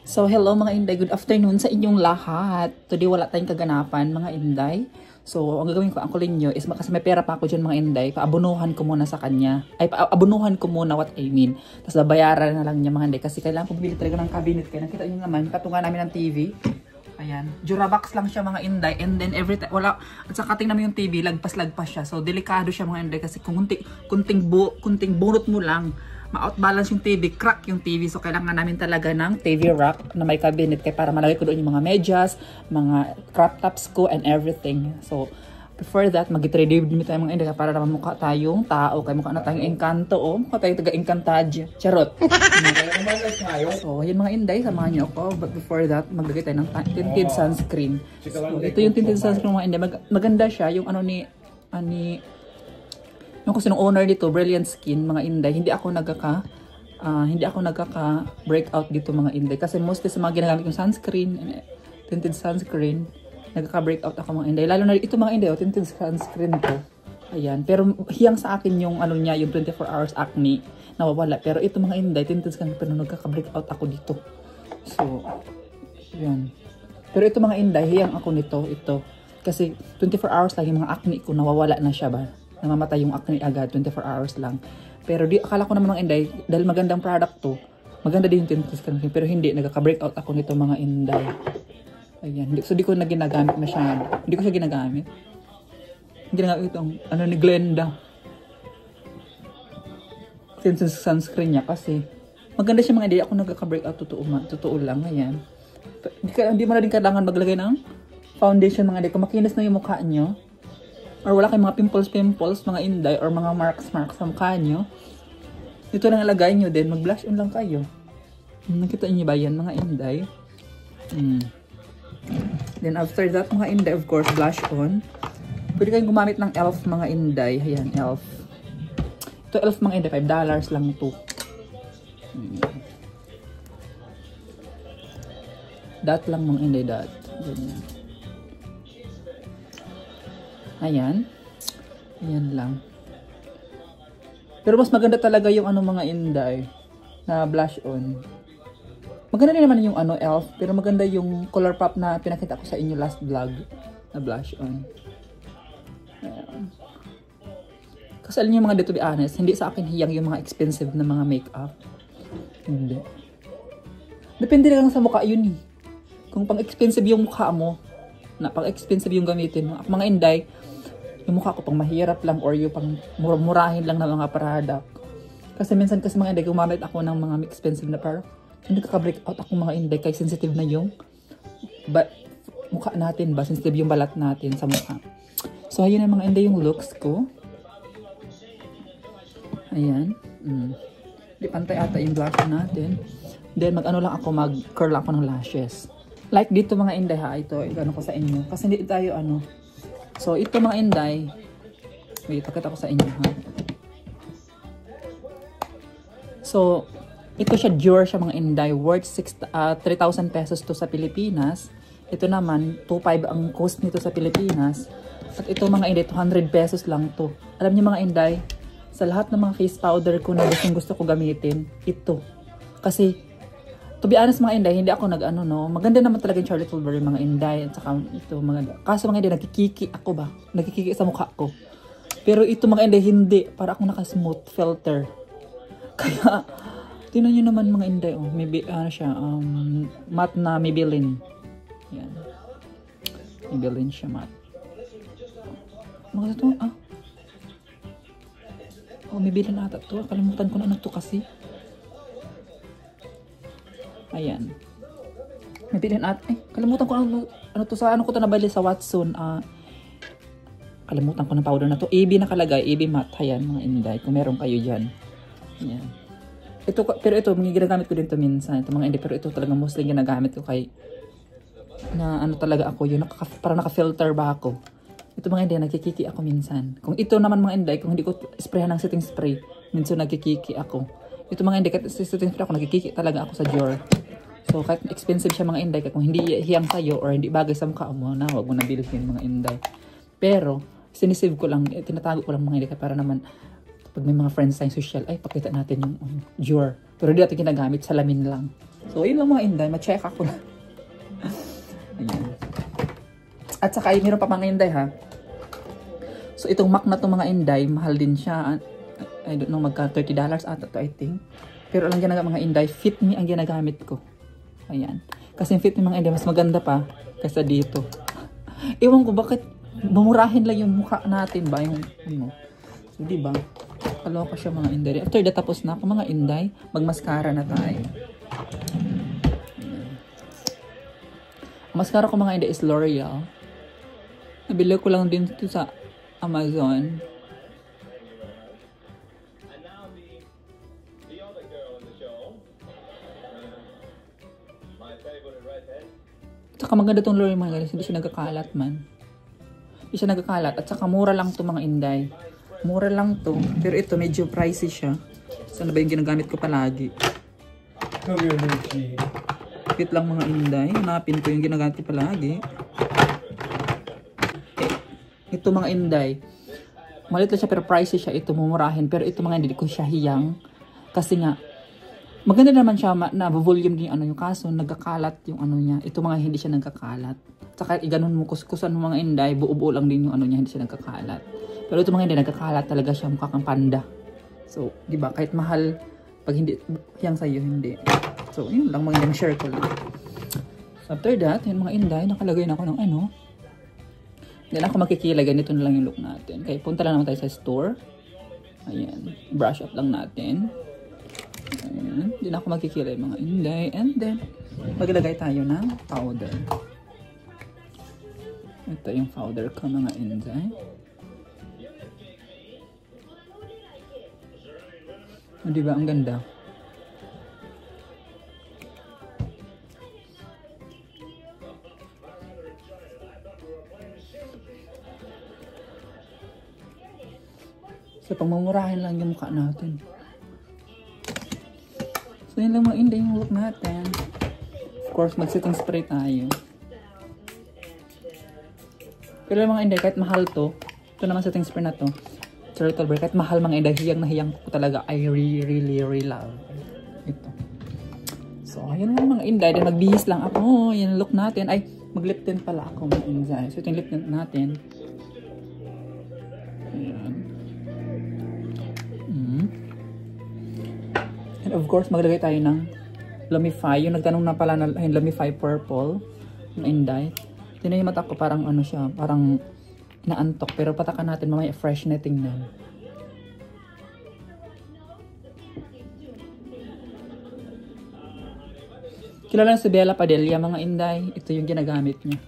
So, hello mga Inday. Good afternoon sa inyong lahat. Today wala tayong kaganapan mga Inday. So, ang gagawin ko, ang kulin nyo is kasi may pera pa ako dyan mga Inday. Paabunuhan ko muna sa kanya. Ay, paabunuhan ko muna what I mean. Tapos babayaran na lang niya mga Inday. Kasi kailangan ko bumili talaga ng cabinet. Kaya nakita nyo naman, katunga namin ng TV. Ayan. Durabox lang siya mga Inday. And then every time, wala. At saka tingnan mo yung TV, lagpas-lagpas siya. So, delikado siya mga Inday. Kasi kung kunting bunot mo lang, ma-outbalance yung TV, crack yung TV. So, kailangan namin talaga ng TV rack na may cabinet. Kaya para malagay ko doon yung mga medyas, mga crop tops ko, and everything. So, before that, mag-trade din tayo mga Inday para naman mukha tayong tao. Kaya mukha na tayong engkanto, o. Mukha tayong taga-engkantadya. Charot. So, yun mga Inday, samahan niyo ako. But before that, maglagay tayo ng tinted sunscreen. So, ito yung tinted sunscreen mga Inday. Maganda siya. Yung ano ni yung kasi nung owner dito, Brilliant Skin, mga Inday, hindi ako nagkaka breakout dito mga Inday. Kasi mostly sa mga ginagamit yung sunscreen, tinted sunscreen, nagkaka-breakout ako mga Inday. Lalo na ito mga Inday, tinted sunscreen ko. Ayan. Pero hiyang sa akin yung ano niya, yung 24 hours acne, nawawala. Pero ito mga Inday, tinted sunscreen, pero nagkaka-breakout ako dito. So, ayan. Pero ito mga Inday, hiyang ako nito, ito. Kasi 24 hours lang yung mga acne ko, nawawala na siya ba? Namamatay yung acne agad, 24 hours lang. Pero akala ko naman mga Inday, dahil magandang product to, maganda din yung tinted sunscreen. Pero hindi, nagkaka-breakout ako nito mga Inday. Ayan. So, di ko na ginagamit masyado. Hindi ko siya ginagamit. Ginagamit itong, ano ni Glenda. Tinted sunscreen niya kasi. Maganda siya mga Inday. Ako nagkaka-breakout, totoo lang. Ayan. Hindi mo na din kailangan maglagay ng foundation mga Inday. Kung makinis na yung mukha nyo, or wala kayong mga pimples, mga Inday, or mga marks sa mukha nyo, ito lang ilagay nyo din, mag-blush on lang kayo. Nakita nyo ba yan, mga Inday? Then after that, mga Inday, of course, blush on. Pwede kayong gumamit ng e.l.f. mga Inday. Ayan, e.l.f. Ito e.l.f. mga Inday, $5 lang to. Dot lang mga Inday, dot. Ganyan. Ayan. Ayan lang. Pero mas maganda talaga yung ano mga Inday na blush on. Maganda din naman yung ano e.l.f. Pero maganda yung color pop na pinakita ko sa inyo last vlog na blush on. Ayan. Kasi alam niyo mga, to be honest, hindi sa akin hiyang yung mga expensive na mga makeup. Hindi. Depende lang sa mukha yun eh. Kung pang expensive yung mukha mo, na pang expensive yung gamitin mo. Mga Inday, yung mukha ko pang mahirap lang or yung pang murahin lang na mga product. Kasi minsan kasi mga Inday, gumamit ako ng mga expensive na product. Hindi kaka-breakout ako mga Inday kaya sensitive na yung mukha natin ba? Sensitive yung balat natin sa mukha. So, ayun na mga Inday yung looks ko. Ayan. Di pantay ata yung blush natin. Then, mag-ano lang ako, mag-curl ako ng lashes. Like dito mga Inday ha, ito, ano ko sa inyo. Kasi hindi tayo ano. So, ito mga Inday. Wait, pakita ko sa inyo ha. So, ito siya, Dior siya mga Inday. Worth 3,000 pesos to sa Pilipinas. Ito naman, 2,500 ang cost nito sa Pilipinas. At ito mga Inday, 200 pesos lang to. Alam niyo mga Inday, sa lahat ng mga face powder ko na gusto ko gamitin, ito. Kasi, to be honest mga Inday, hindi ako nag-ano no. Maganda naman talaga yung Charlotte Tilbury mga Inday. At saka ito mga, kaso mga Inday, nagkikiki ako ba? Nagkikiki sa mukha ko. Pero ito mga Inday, hindi. Para akong naka-smooth filter. Kaya, tingnan nyo naman mga Inday. Oh, maybe, ano siya, matte na Maybelline. Yan. Maybelline siya matte. Ano kasi ito? Oh, Maybelline ata ito. Kalimutan ko na ano ito kasi. Ayan. Maybelline ata. Kalimutan ko ano to sa ano ko to nabili sa Watson. Kalimutan ko ng powder na to. AB nakalagay. AB matte. Ayan mga Inday. Kung meron kayo dyan. Ayan. Ito, pero ito, ginagamit ko din to minsan. Ito mga Inday. Pero ito talaga mostly ginagamit ko kay na ano talaga ako. Yung parang naka-filter ba ako. Ito mga Inday, nagkikiki ako minsan. Kung ito naman mga Inday, kung hindi ko sprayhan ng setting spray, minsan nagkikiki ako. Ito mga Inday, kahit setting spray ako, nagkikiki talaga ako sa Dior. So, kahit expensive siya mga Inday, kung hindi hiyang sa'yo or hindi bagay sa mukha mo, na huwag mo na bilhin mga Inday. Pero, sinisave ko lang, tinatago ko lang mga Inday, para naman, pag may mga friends tayong social, ay, pakita natin yung Dior. Pero di natin ginagamit, salamin lang. So, yun lang mga inday. Ma-check ako lang. Ayan. At saka, meron pa mga inday ha. So, itong Mac na itong mga inday, mahal din siya. I don't know, magka $30 ata to I think. Pero ang ginagamit mga inday, Fit Me ang ginagamit ko. Ayan. Kasi yung Fit Me mga inday, mas maganda pa kaysa dito. Ewan ko, bakit bumurahin lang yung mukha natin ba? Yung, ano. So, diba? Kaloka siya mga inday. After that, tapos na ako mga inday. Mag-mascara na tayo. Ang mascara ko mga inday is L'Oreal. Nabili ko lang din ito sa Amazon. Tsaka maganda itong L'Oreal mga guys. Hindi siya nagkakalat man. Hindi siya nagkakalat. At saka mura lang ito mga inday. Mura lang to. Pero ito medyo pricey siya. So ano ba yung ginagamit ko palagi? Wait lang mga inday. Hanapin ko yung ginagamit ko palagi. Ito mga inday. Malit lang siya pero pricey siya. Ito mumurahin. Pero ito mga hindi ko siya hiyang. Kasi nga maganda naman siya na volume din yung kaso nagkakalat yung ano niya. Ito mga hindi siya nagkakalat. Saka iganon mo kuskusan mo mga inday, buo-buo lang din yung ano niya, hindi siya nagkakalat. Pero ito mga hindi nagkakalat talaga siya, mukha kang panda. So, di ba kahit mahal pag hindi yang sa iyo hindi. So, yun lang mga inday, share ko lang. So, after that, yung mga inday, nakalagay na ako ng ano. Hindi na ako makikilay, ganito na lang yung look natin. Kaya punta lang naman tayo sa store. Ayan, brush up lang natin. Ayan. Hindi na ako magkikilay mga inday. And then, maglagay tayo ng powder. Ito yung powder ko mga inday. O, diba? Ang ganda. So, pagmumurahin lang yung mukha natin. So, yun lang mga inday yung look natin. Of course, mag-setting spray tayo. Pero mga inday, kahit mahal to, ito naman setting spray na to, Turtle Bear, kahit mahal mga inday, hiyang na hiyang ko talaga. I really love ito. So, ayun lang mga inday. Then, magbihis lang ako. Yan look natin. Ay, mag-lip tint pala ako mga inday. So, ito yung lip tint natin. Ayan. And of course, maglagay tayo ng Lumify. Yung nagtanong na pala na Lumify Purple. Mga inday. Tingnan yung mata ko, parang ano siya, parang inaantok. Pero patakan natin mamaya fresh na tingnan. Kilala si Bella Padilla, mga inday. Ito yung ginagamit niya.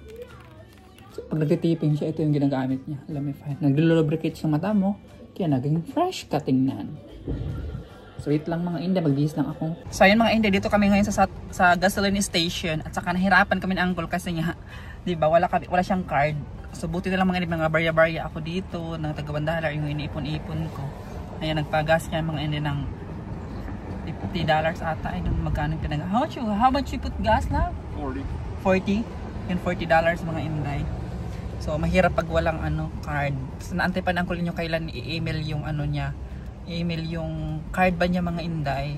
So, pag nagtitiping siya, ito yung ginagamit niya. Lumify. Nag-lubricate yung mata mo, kaya naging fresh ka tingnan. So, wait lang mga inday, magbihis lang ako. So, ayun mga inday, dito kami ngayon sa gasoline station. At saka nahirapan kami ng uncle kasi nga, diba, wala siyang card. So, buti na lang mga barya-barya ako dito, ng taga-$1 yung iniipon-ipon ko. Ayan, nagpagas niya mga inday ng $50 ata. I don't know magkano pinag- How much you put gas na? 40? Yung $40 mga inday. So, mahirap pag walang card. So, naantay pa ng uncle niyo kailan i-email yung niya. I-email yung card ba niya mga inday.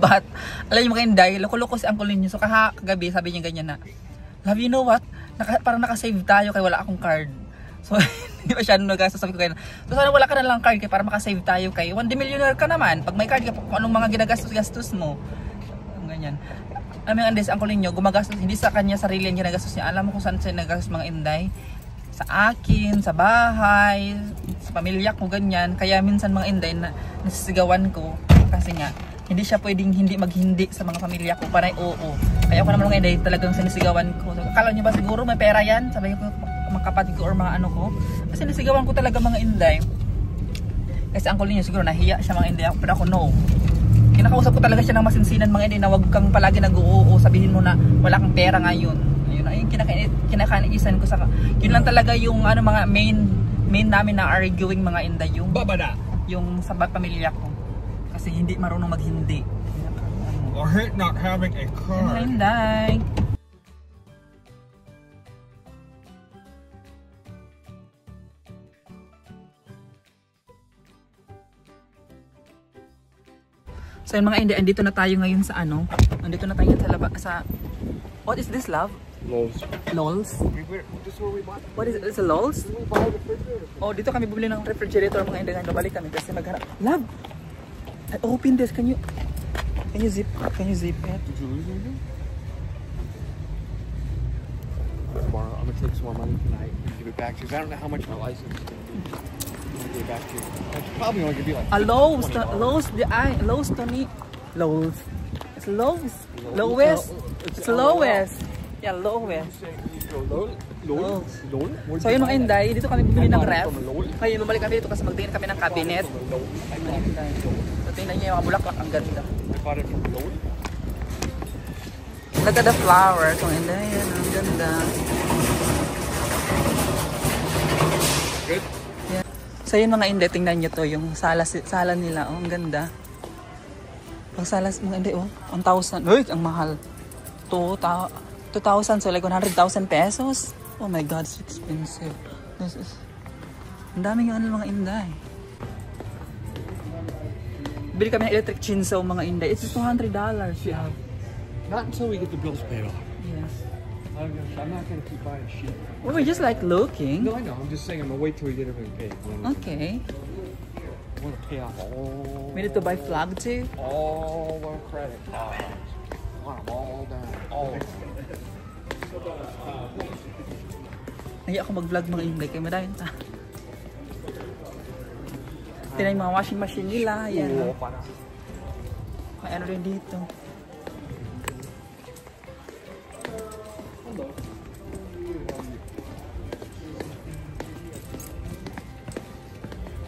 But, alam niyo mga inday, loko-loko si uncle niyo. So, kagabi sabi niya ganyan na, love, you know what? Parang nakasave tayo kaya wala akong card. So, hindi ba siya nag-gastos? Sabi ko kaya, so sana wala ka na lang card kaya para makasave tayo kay 1 millionaire ka naman. Pag may card ka, kung anong mga ginagastos-gastos mo. Ganyan. Alam mo yung uncle ninyo, gumagastos, hindi sa kanya sarili ang ginagastos niya. Alam mo kung saan siya nagastos mga inday? Sa akin, sa bahay, sa pamilya ko, ganyan. Kaya minsan mga inday na nasisigawan ko. Kasi nga, hindi siya pwedeng hindi maghindi sa mga pamilya ko. Parang oo. Kaya ako naman mga inday talagang sinisigawan ko. So, akala nyo ba siguro may pera yan? Sabi ko, mga kapatid ko or mga ko. Kasi sinisigawan ko talaga mga inday. Kasi uncle niyo siguro nahiya siya mga inday. Pero ako no. Kinakausap ko talaga siya ng masinsinan mga inday na wag kang palagi nag-oo. Sabihin mo na wala kang pera ngayon. Ayun na yung kinakaniisan ko sa yun lang talaga yung mga main namin na arguing mga inday yung babada yung sa pamilya ko kasi hindi marunong maghindi or hate not having a car. Inday. So yung mga hindi, andito na tayo ngayon sa ano? Andito na tayo ngayon sa what is this, love? Lols. Lols? This is where we bought. What is it? It's a Lols? We buy the refrigerator. Oh, dito kami bumili ng refrigerator mga hindi. Balik kami kasi maghanap. Love! I open this. Can you zip it? Did you lose anything? Tomorrow, I'm gonna take some more money tonight and give it back to you. 'Cause I don't know how much my license is gonna be. I'm gonna give it back to you. It's probably only gonna be like A Lowe's, $20. Lowe's to me. Lowe's. It's Lowe's. Lowest. It's lowest. Yeah, lowest. So yun mga inday, dito kami bumili ng ref. Ngayon bumalik kami dito kasi magtingin kami ng cabinet. So tingnan niyo yung mga bulaklak, ang ganda. Look at the flowers, mga inday, yan, ang ganda. Good? Yeah. So yun mga inday, tingnan niyo to, yung sala nila, oh, ang ganda. Ang salas mga inday, oh, 1,000. Uy, ang mahal. 2,000, so like 100,000 pesos. Oh my God, it's expensive. This is... Ang daming ano mga inday. Bili kami ng electric chainsaw mga inday. It's just $200, yeah. Not until we get the bills paid off. Yes. I'm not gonna keep buying shit. Well, we're just like looking. No, I know. I'm just saying I'm gonna wait till we get everything paid. Okay. I want to pay off all. We need to buy flag too. All the credit cards. I want them all down. All of them. Naya ako mag-vlog mga inday kaya madayon ta. Tingnan yung mga washing machine nila. Yan. May ano rin dito.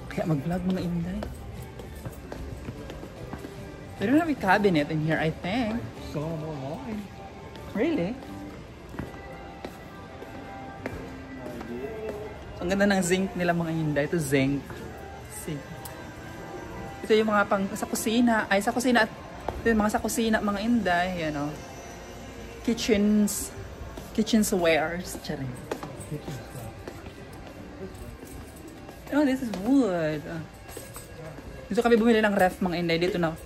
Kaya mag-vlog mga inday. We don't have a cabinet in here, I think. Saw them online. Really? Ang ganda ng zinc nila mga inday. Ito zinc. Zinc. Ito yung mga pang sa kusina. Ay, sa kusina. Ito yung mga sa kusina mga inday. You know. Kitchenswares. Charing. Oh, this is wood. Dito kami bumili ng ref mga inday. Dito na.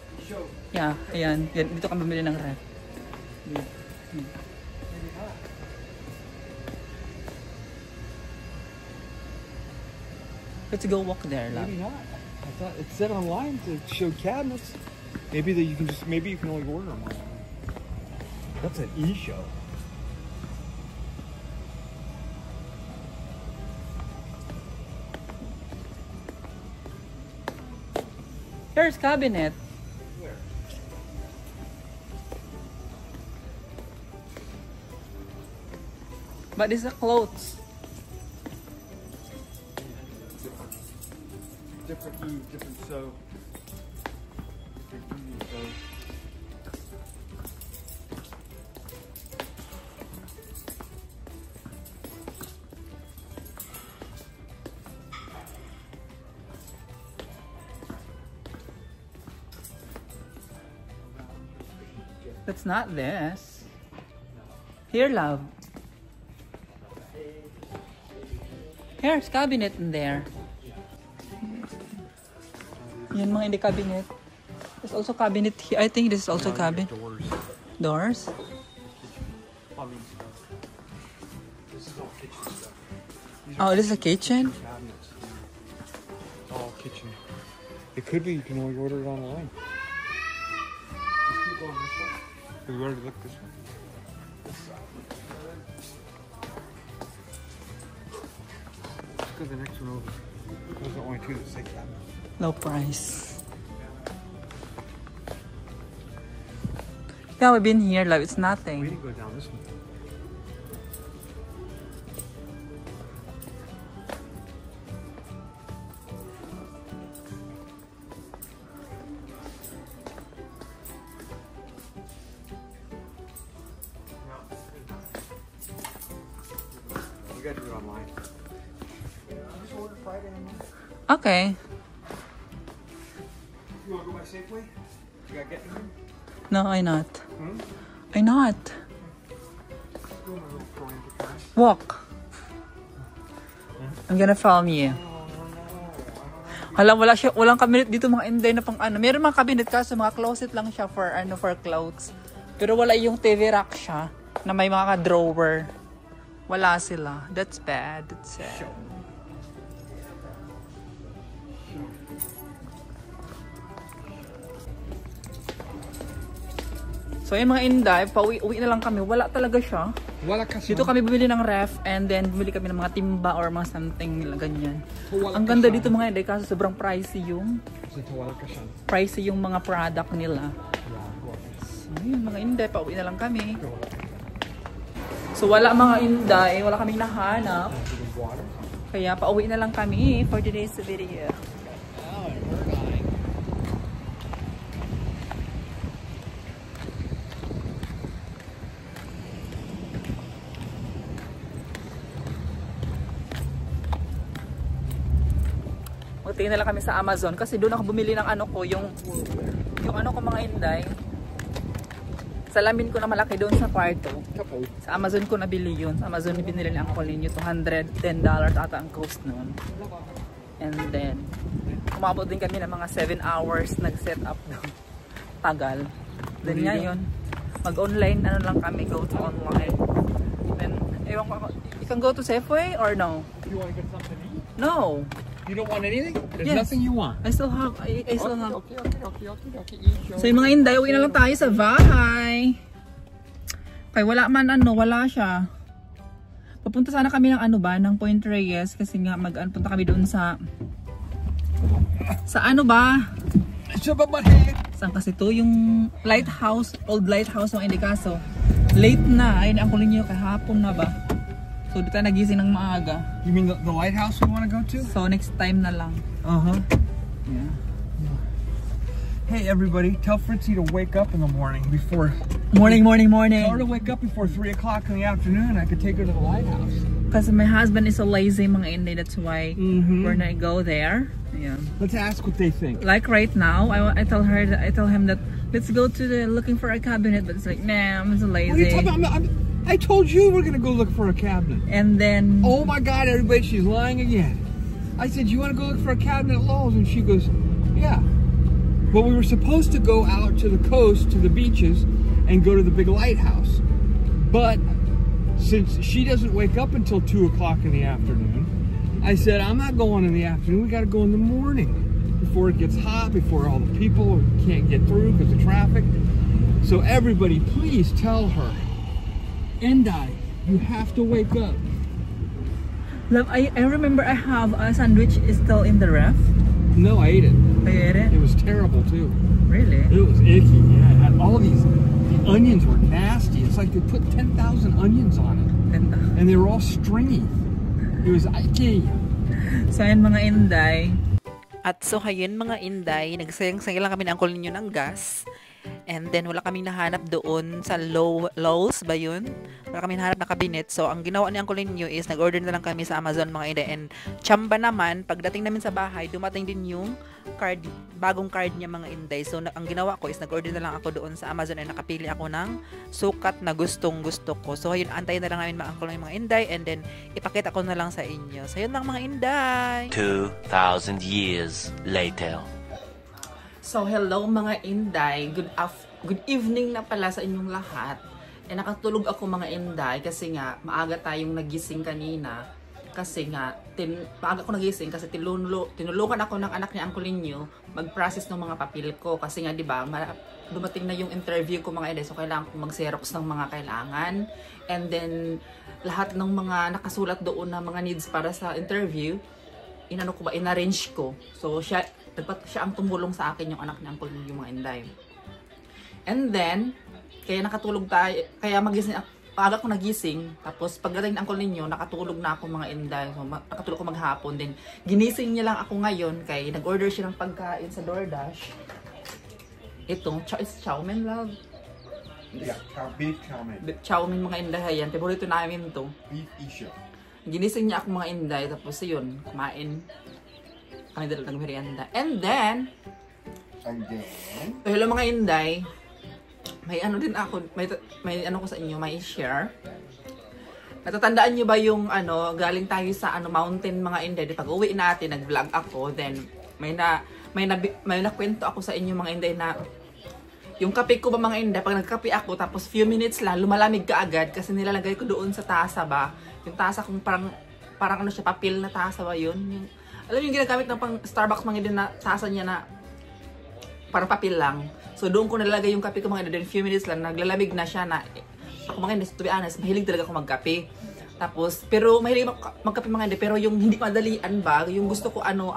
Yeah, ayan. Dito kami bumili ng ref. Let's go walk there, love. Maybe not. I thought it said online to show cabinets. Maybe that you can just. Maybe you can only order them online. That's an e-show. Here's cabinet. Where? But this is clothes. Different E, different so. Different E, so. That's not this. Here, love. Here's cabinet in there. Yan mga hindi cabinet. There's also cabinet here. I think this is also cabinet. Doors. Doors? Plumbing stuff. This is all kitchen stuff. Oh, this is a kitchen? Cabinets. It's all kitchen. It could be you can only order it online. Let's keep going this way. We already looked this way. This side. Let's go to the next one over. Those are the only two that say cabinets. Low price. Yeah, we've been here, love. It's We nothing. didn't go down this one. We gotta do it online. I just ordered Friday online. Okay. You wanna go by Safeway? You gotta get in? No, I not. Hmm? I not. Go in my little Toronto car. Walk. I'm gonna film you. Hala, walang cabinet dito mga Inday na pang ano. Meron mga cabinet kaso mga closet lang siya for clothes. Pero wala yung TV rack siya na may mga drawer. Wala sila. That's bad. That's sad. So yung mga Inday, uwi na lang kami. Wala talaga siya. Wala kasi. Dito kami bumili ng ref and then bumili kami ng mga timba or mga something ganyan. Ang ganda dito mga Inday kasi sobrang pricey yung mga product nila. So yun mga Inday, pauwi na lang kami. So wala mga Inday, wala kaming nahanap. Kaya pauwi na lang kami for today's video. Tingin na lang kami sa Amazon kasi doon ako bumili ng ano ko, yung ano ko mga Inday. Salamin ko na malaki doon sa kwarto. Sa Amazon ko nabili yun. Sa Amazon binili ni Uncle Ninyo $210 ata ang cost noon. And then umabot din kami ng mga 7 hours nag-set up doon. Tagal. Then ngayon, mag-online ano lang kami, go to online. Then ewan ko, you can go to Safeway or no? You want to get something to eat? No. You don't want anything? There's Yes. nothing you want. I still have. I still have. Okay. Eat So yung mga Inday, uwi na lang tayo sa bahay. Kaya wala man ano, wala siya. Papunta sana kami ng ano ba, ng Point Reyes kasi nga punta kami doon sa ano ba? Saan kasi to? Yung lighthouse, old lighthouse ng Indikaso. Late na, ayun ang kulin niyo kahapon na ba? So dito tayo nagising ng maaga. You mean the lighthouse we want to go to? So next time na lang. Yeah. Hey everybody, tell Fritzy to wake up in the morning before... Morning. Tell her to wake up before 3 o'clock in the afternoon. I could take her to the lighthouse. Because my husband is so lazy mga Inday, that's why we're not go there. Yeah. Let's ask what they think. Like right now, I tell him that let's go to the looking for a cabinet, but it's like, nah, I'm so lazy. What are you talking about? I told you we're gonna go look for a cabinet. And then, oh my God, everybody, she's lying again. I said, you want to go look for a cabinet at Lowe's? And she goes, yeah. But we were supposed to go out to the coast, to the beaches, and go to the big lighthouse. But since she doesn't wake up until 2 o'clock in the afternoon, I said, I'm not going in the afternoon. We got to go in the morning before it gets hot, before all the people can't get through because of traffic. So everybody, please tell her, Inday, you have to wake up. love, I remember I have a sandwich is still in the ref. No, I ate it. I ate it? It was terrible too. Really? It was icky. Yeah, it had all these. The onions were nasty. It's like they put 10,000 onions on it, and they were all stringy. It was icky. So ayun mga Inday. At so ayun mga Inday, nagsayang-sayang lang kami ng Uncle Ninyo ng gas. And then wala kaming nahanap doon sa Lowe's ba yun? Wala kaming nahanap na cabinet. So ang ginawa ni Uncle Ninyo is nag-order na lang kami sa Amazon mga Inday. And tsamba naman, pagdating namin sa bahay, dumating din yung card, bagong card niya mga Inday. So ang ginawa ko is nag-order na lang ako doon sa Amazon and nakapili ako ng sukat na gustong gusto ko. So ayun, antayin na lang namin mga Uncle ng mga Inday and then ipakita ko na lang sa inyo. So yun lang mga Inday. 2,000 years later. So hello mga Inday, good evening na pala sa inyong lahat. Nakatulog ako mga Inday kasi nga maaga tayong nagising kanina. Kasi nga maaga ako nagising kasi tinulungan ako ng anak ni Uncle Ninyo mag-process ng mga papel ko kasi nga 'di ba dumating na yung interview ko mga Inday, so kailangan ko mag-xerox ng mga kailangan and then lahat ng mga nakasulat doon na mga needs para sa interview in-arrange ko. So siya ang tumulong sa akin, yung anak ni Uncle Ninyo mga Inday. And then, kaya nakatulog tayo, kaya maaga ko nagising, tapos pagdating ng Uncle Ninyo, nakatulog na ako mga Inday. So, nakatulog ko maghapon din. Ginising niya lang ako ngayon, kaya nag-order siya ng pagkain sa DoorDash. Ito, is chow mein, love? Yeah, beef chow mein. Beef chow mein mga Inday, yan. Paborito namin to. Beef isha. Ginising niya ako mga Inday, tapos yun, kumain. Kami dala ng merienda. And then, hello mga Inday, may ano din ako, may ano ko sa inyo, may share. Natatandaan nyo ba yung galing tayo sa mountain mga Inday, pag uwi natin, nag-vlog ako, then may nakwento ako sa inyo mga inday na yung kape ko ba mga inday, pag nagkape ako tapos few minutes lang lumalamig ka agad kasi nilalagay ko doon sa tasa ba. Yung tasa kung parang ano siya, papel na tasa ba yun? Alam yung ginagamit ng pang Starbucks mga inday na tasa niya na parang papel lang. So doon ko nilalagay yung kape ko mga inday, then few minutes lang naglalamig na siya na ako mga inday, to be honest, mahilig talaga ako magkape. Tapos, pero mahilig magkape mga inday, pero yung hindi madalian ba, yung gusto ko ano,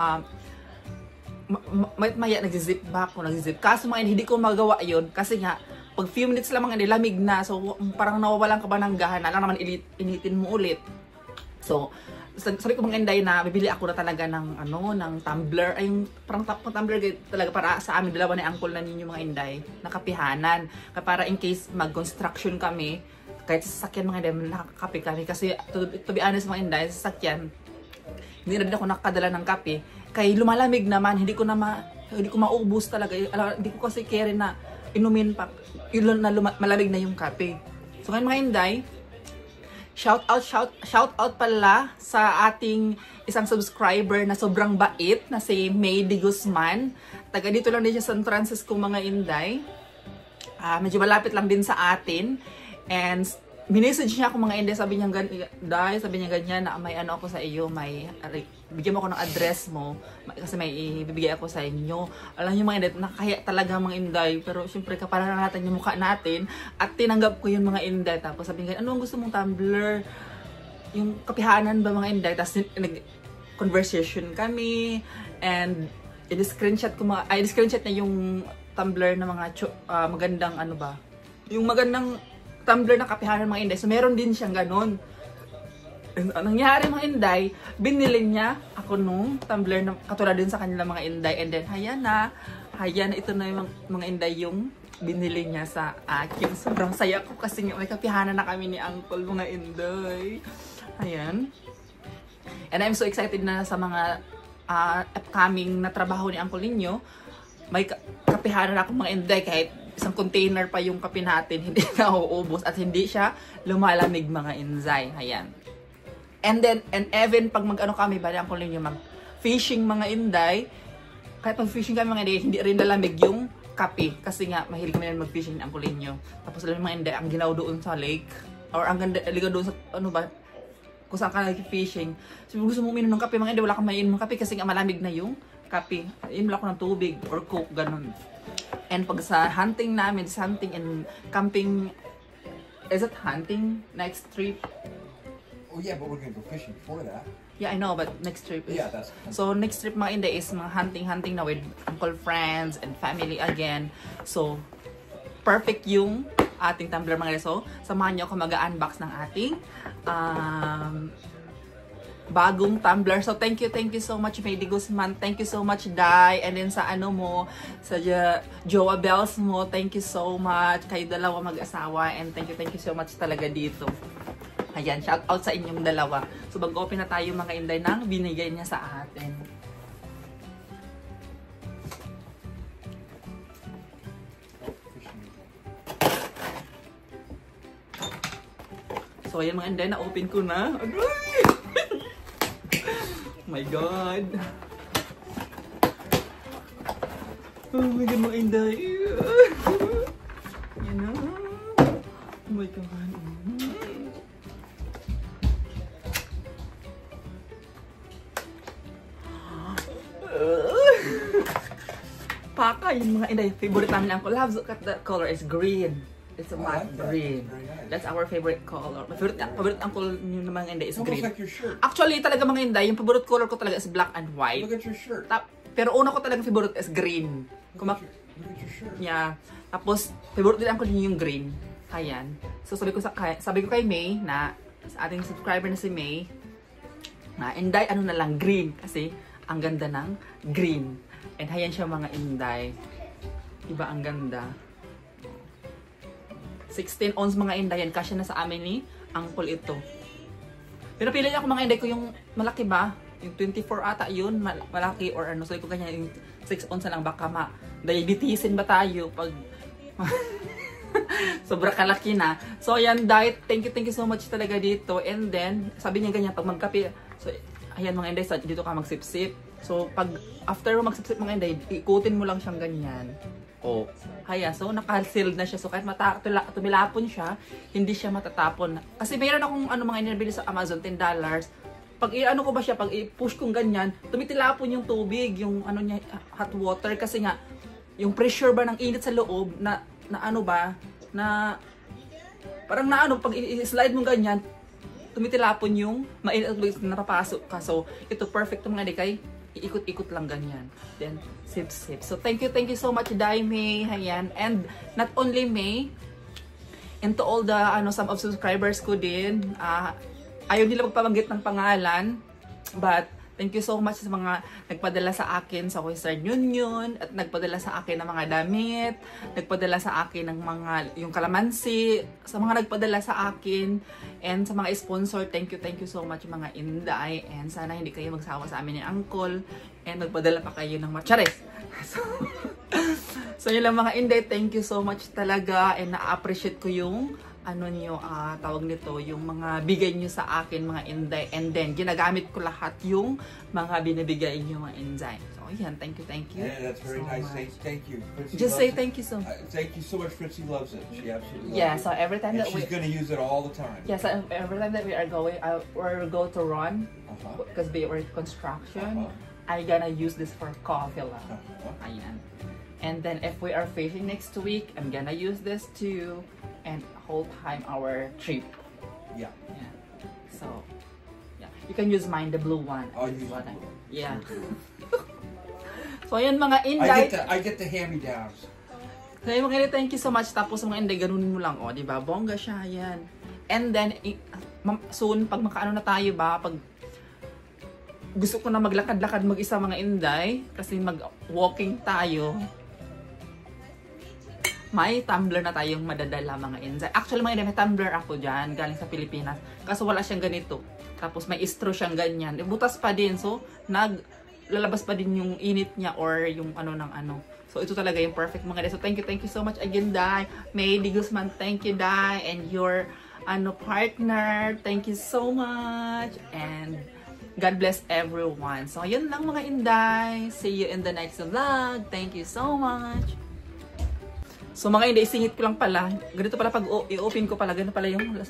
maya nagzizip back ko, nagzizip. Kaso mga hindi ko magawa yon kasi nga, pag few minutes lang mga lamig na, so parang nawawalan ka ba ng gana, lang naman initin mo ulit. So, sabi ko mga inday na bibili ako na talaga ng ano, ng tumbler, ay yung parang tumbler talaga para sa amin, dalawa ni uncle na ninyo mga inday, na kapihanan. Para in case mag-construction kami, kahit sa sasakyan mga inday, nakakape kami. Kasi to be honest mga inday, sa sasakyan, hindi na din ako nakadala ng kape. Kay lumalamig naman, hindi ko maubos talaga. Hindi ko kasi carry na inumin pa, yun na malamig na yung kape. So ngayon mga inday, shout out pala sa ating isang subscriber na sobrang bait na si Maydi Guzman. Taga dito lang din siya sa San Francisco mga inday. Medyo malapit lang din sa atin. And minessage niya ako mga inday, sabi niya ganyan na may ano ako sa iyo, bigyan mo ako ng address mo kasi may ibibigay ako sa inyo. Alam niyo mga inday, nakakaya talaga mga inday, pero syempre kapala na natin yung mukha natin at tinanggap ko yung mga inday. Tapos sabi niya, ano ang gusto mong tumbler? Yung kapihanan ba mga inday? Tapos nag-conversation kami and i-screenshot niya yung tumbler na mga magandang ano ba? Yung magandang tumbler na kapihanan mga inday. So meron din siyang ganun. Nangyari mga inday, binili niya ako nung tumbler na katulad din sa kanila mga inday. And then hayan na ito na yung mga inday yung binili niya sa akin. Sobrang saya ko kasi may kapihanan na kami ni uncle mga inday. Ayan. And I'm so excited na sa mga upcoming na trabaho ni uncle ninyo. May kapihanan ako mga inday, kahit isang container pa yung kape natin, hindi na uubos at hindi siya lumalamig mga inday. Ayan. And even pag mag-ano kami, bali ang kunin nyo mag-fishing mga inday, kahit pag-fishing kami mga inday, hindi rin lalamig yung kape. Kasi nga, mahilig kami na mag-fishing ang kulin nyo. Tapos alam mga inday, ang ginaw doon sa lake, or ang ligaw doon sa, ano ba, kung saan ka nag-fishing. So, gusto mo uminom ng kape mga inday, wala kang mainom ng kape kasi nga malamig na yung kape. Inom lang ako ng tubig or coke, ganun. And pag sa hunting namin, hunting and camping, is it hunting next trip? Oh yeah, but we're gonna go fishing before that. Yeah, I know, but next trip is... Yeah, that's... So next trip mga inday is mga hunting na with uncle, friends, and family again. So, perfect yung ating tumbler mga inday. So, samahan nyo ako mag-unbox ng ating bagong tumbler. So, thank you so much, Maydi Guzman. Thank you so much, Dai. And then sa ano mo, sa Joa Bells mo, thank you so much. Kayo dalawa mag-asawa. And thank you so much talaga dito. Ayan, shout out sa inyong dalawa. So, mag-open na tayo mga inday ng binigay niya sa atin. So, ayan mga inday, na-open ko na. Aray! Oh my God. Oh my God, mga inday. Yan na. Oh my God. Paka, yung mga inday. Favorite namin ang color. Look at that color. It's green. It's a matte green. That's our favorite color. My favorite uncle nyo naman inday is green. Almost like your shirt. Actually, talaga mga inday, yung favorite color ko talaga is black and white. Look at your shirt. Pero una ko talaga favorite is green. Look at your shirt. Yeah. Tapos, favorite din ako yung green. Ayan. So, sabi ko kay May na, sa ating subscriber na si May, na inday, ano na lang, green. Kasi, ang ganda ng green. And ayan siya mga inday. Diba ang ganda? 16 ounce mga inday yan. Kasya na sa amin ni uncle ito. Pero pili ako mga inday ko yung malaki ba? Yung 24 ata yun. Malaki or ano. So ko ganyan yung 6 ounce na lang. Baka diabetisin ba tayo pag sobra kalaki na. So ayan diet. Thank you so much talaga dito. And then sabi niya ganyan pag magkape. So ayan mga inday. Dito ka magsip-sip. So, pag after mo magsipsip mga inday, ikutin mo lang siyang ganyan. Oh, haya. So, naka-sealed na siya. So, kahit tumilapon siya, hindi siya matatapon. Kasi mayroon akong mga inabili sa Amazon, $10. Pag i-ano ko ba siya, pag i-push kong ganyan, tumitilapon yung tubig, yung niya, hot water. Kasi nga, yung pressure ba ng init sa loob, na ano ba, na, parang pag i-slide mo ganyan, tumitilapon yung mainit at tubig na napapasok ka. So, ito perfect mga di kay iikot-ikot lang ganyan. Then, sip-sip. So, thank you so much, Day May. Ayan. And, not only May, and to all the, some of subscribers ko din, ayaw nila magpabanggit ng pangalan, but, thank you so much sa mga nagpadala sa akin sa Western Union, at nagpadala sa akin ng mga damit, nagpadala sa akin ng mga, yung kalamansi, sa mga nagpadala sa akin, and sa mga sponsor, thank you so much mga Inday, and sana hindi kayo magsawa sa amin ni Uncle, and magpadala pa kayo ng matchares. So yun lang mga Inday, thank you so much talaga, and na-appreciate ko yung tawag nito, yung mga bigay nyo sa akin mga Inday, and then ginagamit ko lahat yung mga binibigay nyo mga Inday. So yan, thank you. Yeah, that's very so nice. much. Thank you. Fritzy Just say loves it. thank you so much. Thank you so much. Fritzy loves it. She absolutely loves Yeah, it. so every time And that she's going to use it all the time. yes, every time that we are going, or go to run, because we were construction, I gonna use this for coffee lang. Ayan. And then if we are fishing next week, I'm gonna use this too, and whole time our trip. Yeah. So, yeah, you can use mine, the blue one. I'll use the blue one. Yeah. So, ayan mga Inday. I get the hand-me-downs. So, ayan mga Inday, thank you so much. Tapos mga Inday, ganunin mo lang, di ba? Bongga siya, yan. And then, soon, pag makaano na tayo ba, pag gusto ko na maglakad-lakad mag-isa mga Inday, kasi mag-walking tayo, may tumbler na tayong madadala mga Inday. Actually mga Inday, may tumbler ako dyan, galing sa Pilipinas. Kaso wala siyang ganito. Tapos may straw siyang ganyan. Butas pa din. So, lalabas pa din yung init niya or yung So, ito talaga yung perfect mga Inday. So, thank you so much again, Day. May Di Guzman, thank you, Day. And your partner, thank you so much. And God bless everyone. So, yun lang mga Inday. See you in the next vlog. Thank you so much. So mga Inday, isingit ko lang pala. Ganito pala pag i-open ko pala. Ganito pala yung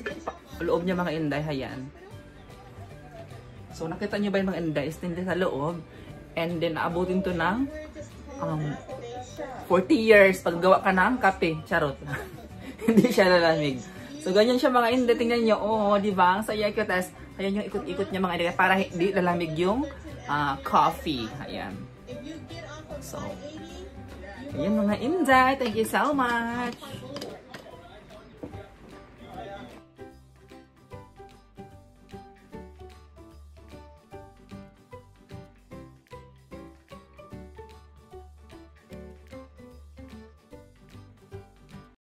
loob niya mga Inday. Hayan. So nakita niyo ba yung mga Inday? Istindi sa loob. And then naabutin to ng 40 years pag gawa ka ng kape. Charot. Hindi siya lalamig. So ganyan siya mga Inday. Tingnan niyo. Oh, di ba? Ang saya ko. Tapos ayan yung ikot-ikot niya mga Inday. Para hindi lalamig yung coffee. Ayan. So, ayan mga Inday, thank you so much!